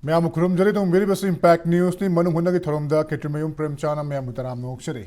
ma'am Khurram जरे तो मेरी बस इम्पैक्ट न्यूज़ नि मनु हुन्ना की थरमदा Kshetrimayum Premchand मैम तराम नोक्सरे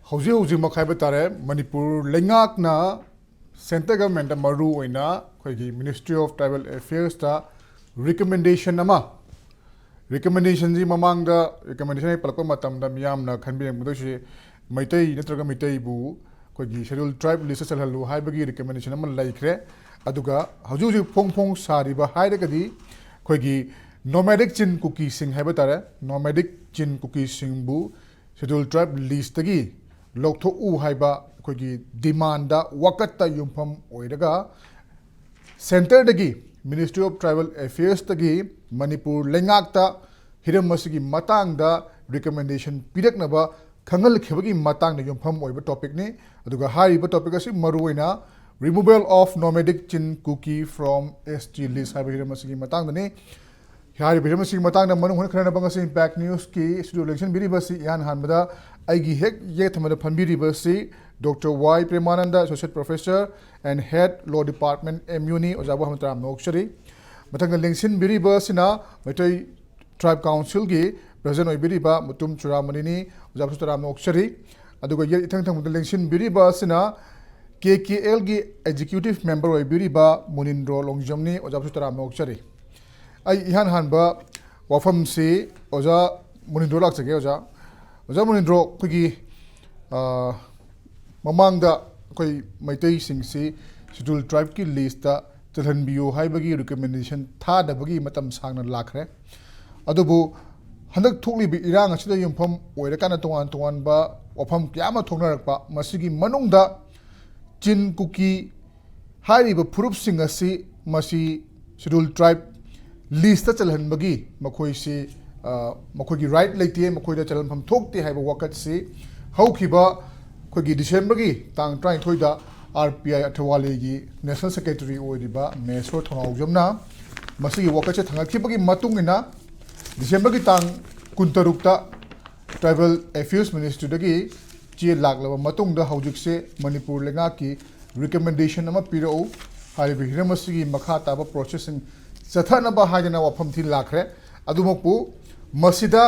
हौजी हौजी मखाई बतारे मणिपुर लेंगाकना सेंट्रल गवर्नमेंट मरु ओइना खोगी मिनिस्ट्री ऑफ ट्राइबल अफेयर्स ता रिकमेंडेशन जी ममांग दा रिकमेंडेशन पलक मतम दा मियामना खनबेंगदोसी मैतई नत्रगा मैतई बु खोगी शेड्यूल ट्राइब लिस्ट चलहलु हाइबगी रिकमेंडेशन अमा लाइख्रे अदुगा हौजी हौजी फोंग फोंग सारिबा हाइरगदी खोगी Nomadic Chin-Kuki सिंह है बतारे Nomadic Chin-Kuki सिंह बु शेड्यूल ट्राइब लिस्ट तगी लौथो उ हाइबा खोगी डिमांड दा वकत्ता युमफम ओइरगा सेंटर दगी मिनिस्ट्री ऑफ ट्राइबल अफेयर्स तगी मणिपुर लेंगाकता हिरम मसिगी मतांग दा रिकमेंडेशन पिरकनबा खंगल खेबगी मतांग दा युमफम ओइबा टॉपिक ने अदुगा हारिबा टॉपिक असि मरुइना removal of Nomadic Chin-Kuki from ST list हाइबा हिरम मसिगी मतांग दने हारिबा हिरम मसिगी मतांग दा मनु हुन खरना बंगसि इम्पैक्ट न्यूज़ की स्टूडियो इलेक्शन बिरिबसि यान हानबदा आइगी हेक ये थमदा फनबिरिबसि doctor Y Premananda associate professor and head law department एमयूनी ओजाबो हमतरा नोक्सरी मथंग लेंसिन बिरिबसिना मैतई ट्राइब काउंसिल की प्रेसिडेंट ओइबिरिबा मुतुम चुरामनी नि ओजाबो तरा नोक्सरी अदुगा ये इथंग थंग लेंसिन बिरिबसिना KKL की एग्जीक्यूटिव मेंबर ओइबिरिबा मुनिंद्रो लोंगजम नि ओजाबो तरा नोक्सरी आई इहान हानबा वफम से ओजा मुनिंद्रो लाक्सगे ओजा मुनिंद्रो खुगी ममांगदा कोई मैतई सिंगसी शेड्यूल ट्राइब की लिस्ट चलहनबियो हाइबगी रिकमेंडेशन थादबगी मतम सांगना लाखरे अदुबु हंदक थोकलिबि इरांग असिदा युमफम ओइरकाना तोंगान तोंगानबा वफम क्यामा थोंगनारकपा मसिगी मनुंगदा Chin-Kuki हाइरिबा फुरुप सिंग असि मसि शेड्यूल ट्राइब लिस्ट चलहनबगी मखोइसे मखोगी राइट लेते मखोइदा चलनफम थोकते हाइबा वकत से हौखिबा खोगी डिसेंबर की तांग 23 दा RPI अठवाले की नेशनल सेक्रेटरी ओइरिबा मेसो थोनाउजमना मसिगी वकत से थंगखिबगी मतुंगिना डिसेंबर की तांग 23 ता ट्राइबल अफेयर्स मिनिस्ट्री दगी चे लागलबा मतुंगदा हौजिक से मणिपुर लेंगा की रिकमेंडेशन अमा पिरौ हाइबा हिरमसिगी मखा ताबा प्रोसेसिंग चथनबा हाइजना वफम थि लाखरे अदुमकपु मसिदा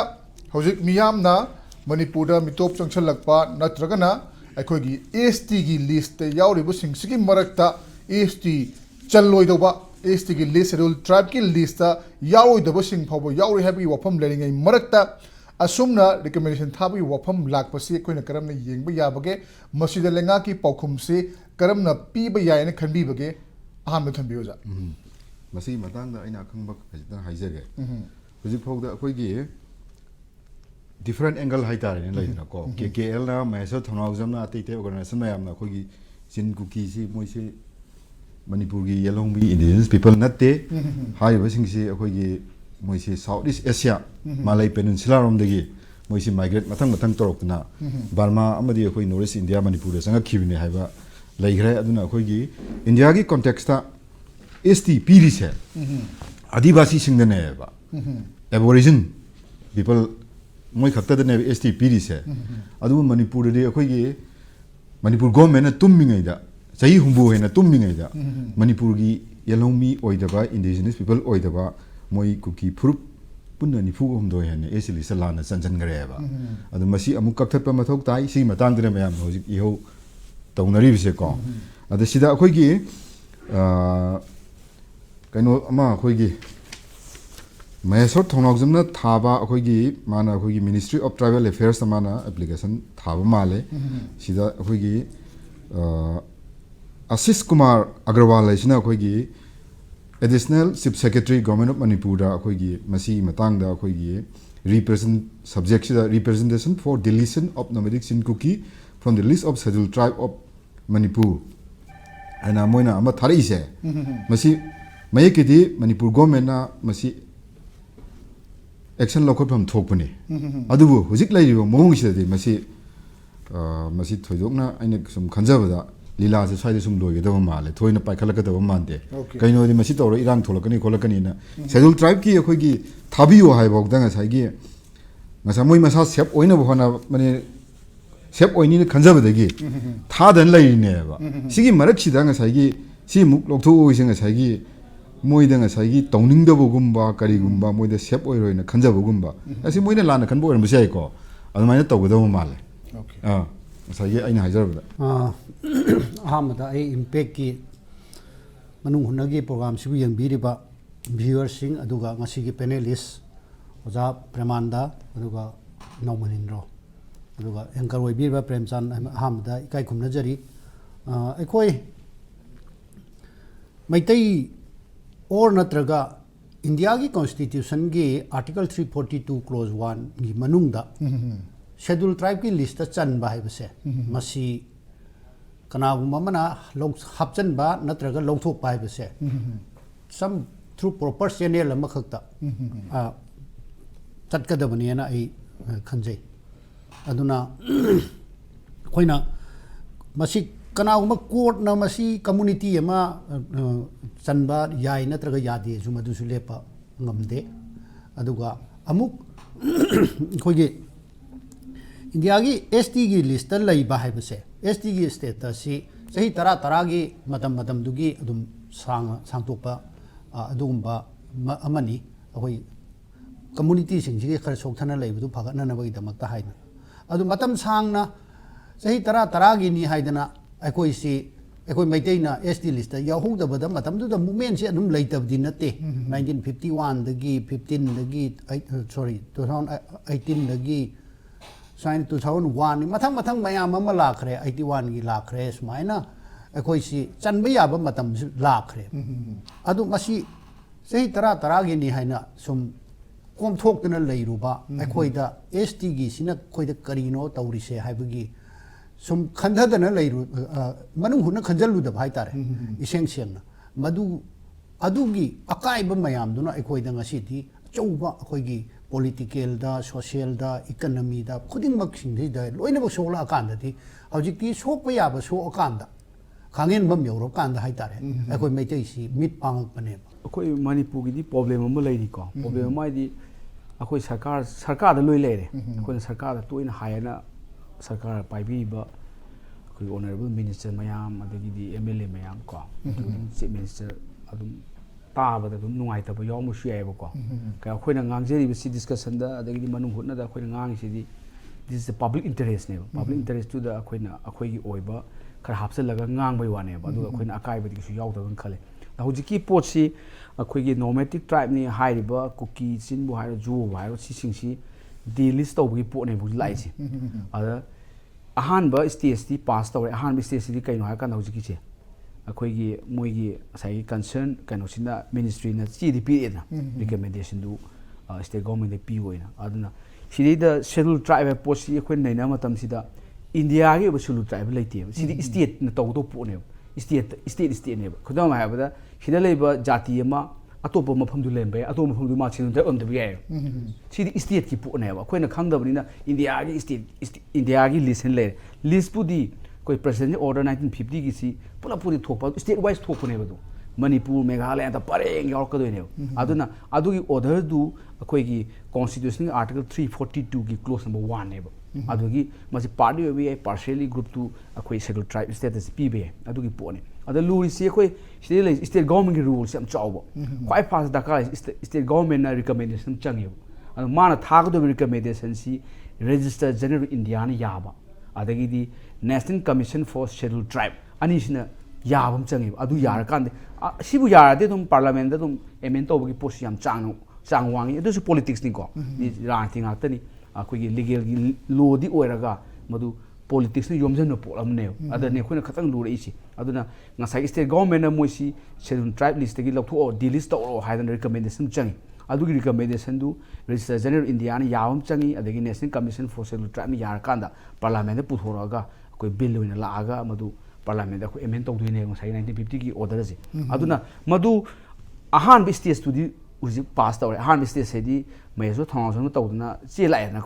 हौजिक मियामना मणिपुरदा मितोप चंगछलकपा नत्रगना अखोगी ST की लिस्ट यावरिबु सिंगसिगी मरकता ST चललोइदोबा ST की लिस्ट शेड्यूल ट्राइब की लिस्ट यावरिदबो सिंग फावबो यावरि हाइबगी वफम लेरिङै मरकता असुमना रिकमेंडेशन थाबगी वफम लाखपसि अखोइना करमना येंगबा याबगे मसिदा लेंगा की पाउखुम से करमना पीबा यायना खनबिबगे अहाम थंबियोजा मसी मतंग अखंब खजिता हाइजगे हुजिक फाउदा अखोइगी डिफरेंट एंगल हाइतारे लेना को KKL ना मैसो थनाउजमना अतिते ऑर्गेनाइजेशन मैमना अखोइगी Chin-Kuki से मोइसे मणिपुर की येलोंबी इंडिजिनस पीपल नते हाइबा सिंगसे अखोइगी मोइसे south east Asia Malay peninsula रोमदगी मोइसे माइग्रेट मथंग मथंग तोरकना बर्मा अमदी अखोइ नॉर्थ ईस्ट इंडिया मणिपुर संग खिबिने हाइबा लैग्रे अदुना अखोइगी इंडिया की कॉन्टेक्सटा ST पीरिसे आदिवासी सिंगनेबा एबोरिजिन पीपल मोइ खक्तदने ST पीरिसे अदु मणिपुर दे अखोइगी मणिपुर गवर्नमेंट तुममिङैदा सही हुंबो हेना तुममिङैदा मणिपुर की येलोंमी ओइदबा इंडिजिनस पीपल ओइदबा मोइ कुकी फुरुप पुन्ना निफु हमदो हेने एसिली सलाना चनचनगरेबा अदु मसी अमु कक्थतपा मथौक ताइ सी मतांगदने मयाम होजिक इहो तौनरिबिसे को अदु सिदा अखोइगी कनो अमा अखोइगी मैसोर थोनाउजमना थाबा अखोइगी माना अखोइगी मिनिस्ट्री ऑफ ट्राइबल अफेयर्स माना एप्लीकेशन थाबा माले सिदा अखोइगी आशीष कुमार अग्रवाल लेसिना अखोइगी additional chief secretary government of Manipur अखोइगी मसी मतांगदा अखोइगी represent subject representation for deletion of nomadic Chin-Kuki from the list of schedule tribe of Manipur एना मोइना अमा थारइसे मसी मयकेदी मणिपुर गवर्नमेंट ना मसी action lokotpam thokpani adubu hujik lairibo mawngsidadi masi thoidokna aina sum khanjabada lila se swaide sum loigedaba male thoina paikhalakadaba mande kainodi masi tawra irang tholakani kholakani na schedule tribe ki akhoigi thabiyo haibok danga saigi ngasa moi masa sep oina bhona mane sep oini khanjabadagi thadan laineba sigi maraksida ngasaigi si muk loktho oisinga saigi moidanga saigi tongningsdabogumba karigumba moida sep oiroina khanjabogumba asi moina lana khanbo oiram sai ko adumaina tawgadaba male saigi aina hajarabada ahamada ai impact ki manung hunagi program sibu yangbiriba viewers sing aduga ngasigi panelist oja Premanda aduga Munindro aduga anchor oibiriba Premchand ahamada ikai khumnajari aikoi Meitei or natraga India ki constitution ki article 342 clause 1 gi manungda schedule tribe ki list chan ba haibase masi kanagumba mana hapchan ba natraga longthok pa haibase some through proper channel ama khakta chatkadabani na ai khanjai aduna khoina masi kanagumba court na masi community ama chanba yai natraga yade juma du sulepa ngamde aduga amuk khoige India ki ST ki list lai ba haibase ST ki status si sahi tara gi matam dugi adum sangtokpa adumba amani ahoi community sing ji khar sokthana leibu phagatna na bagi damakta haina adu matam sangna sahi tara gi ni haidana aikoi si aikoi Meitei na ST list ya hongdabada matam du da movement si adum leitabdi nate 1951 dagi 15 dagi sorry 2018 dagi sign 2001 mathang mayam ama lakhre 81 gi lakhre smaina akoi si chanba yaba matam lakhre adu masi sei tara gi ni haina sum kom thokna leiruba akoi da ST gi sina koi da karino tawrise haibagi sum khandadana leiru manung huna khanjalu da bhai tare iseng sengna madu adugi akai ba mayam duna akoi da ngasi di chouba akoi gi political da social da economy da khuding mak sing da loina ba sola kan da ti hojik ti sok pa ya ba so kan da khangen bam yoro kan da hai tare akoi Meitei si mit pang pane akoi Manipur gi di problem am lai ni ko problem mai di akoi sarkar da loi lere akoi sarkar da toina hayana sarkar pai bi ba akoi honorable minister mayam adagi di MLA mayam ko chief minister adum taaba da nungai ta ba yom su yai ba ko ka khoina ngangjeri bi discussion da adagi di manung hutna da khoina ngang si di this is the public interest ne public interest to da khoina akhoi gi oiba khar hapsel laga ngang bai wane ba du khoina akai ba di su yaw da gan khale da hujiki pot si akhoi gi nomadic tribe ni hai ba kuki chin bu hai ju ba hai si sing si di list to bi pot ne bu lai si ada ahan ba stage pass tawre ahan ba stage di kai no ha kan hujiki che akhoi moigi sai concern kano sina ministry na CDP na recommendation du state government de pi hoina aduna sidi da schedule tribe post akhoi nei na matam sida India gi ba schedule tribe leite sidi state na to po ne state ne khudam ha ba da sida leiba jati ama atopa mafam du lembe atopa mafam du ma chin da on de bi sidi state ki po ne ba akhoi na khangdabni na India gi listen le list pu di koi president order 1950 ki si pula puri thopa state wise thopa ne badu Manipur Meghalaya ta pareng yor ka do ne aduna adugi order du koi gi constitution article 342 ki clause number 1 ne ba adugi masi party we partially group to koi scheduled tribe status pbe adugi po ne ada luri si koi state government ki rules am chawbo quite fast dakar state government na recommendation changi adu mana thag do recommendation si register general India ni yaba adagi di National Commission for Scheduled Tribe ani sina yabam changi adu yar kan sibu yarade dum parliament da dum amend to gi post yam chang wangi adu su politics ni ko ni ran thing atani akoi gi legal gi law di oiraga madu politics ni yomjan no polam ne ada ne khoina khatang lu rei si aduna ngasai state government na moisi scheduled tribe list gi lokho delist to haidan recommendation changi adugi recommendation du register general India ni yawam changi adagi National Commission for Scheduled Tribe ni yar kanda parliament pu thoraga koi bill wina laaga madu parliament da ko amend to duine ngai 1950 ki order si aduna madu ahan bi stage to di ꯍꯧꯖꯤꯛ pass ꯇꯧꯔꯦ ꯑꯍꯥꯟꯕ stage ꯍꯥꯏꯗꯤ ꯃꯦꯁꯨ ꯊꯧꯅꯥꯎꯖꯝ ꯇꯧꯗꯅ ꯆꯦꯜꯂꯛꯑꯦꯅꯀꯣ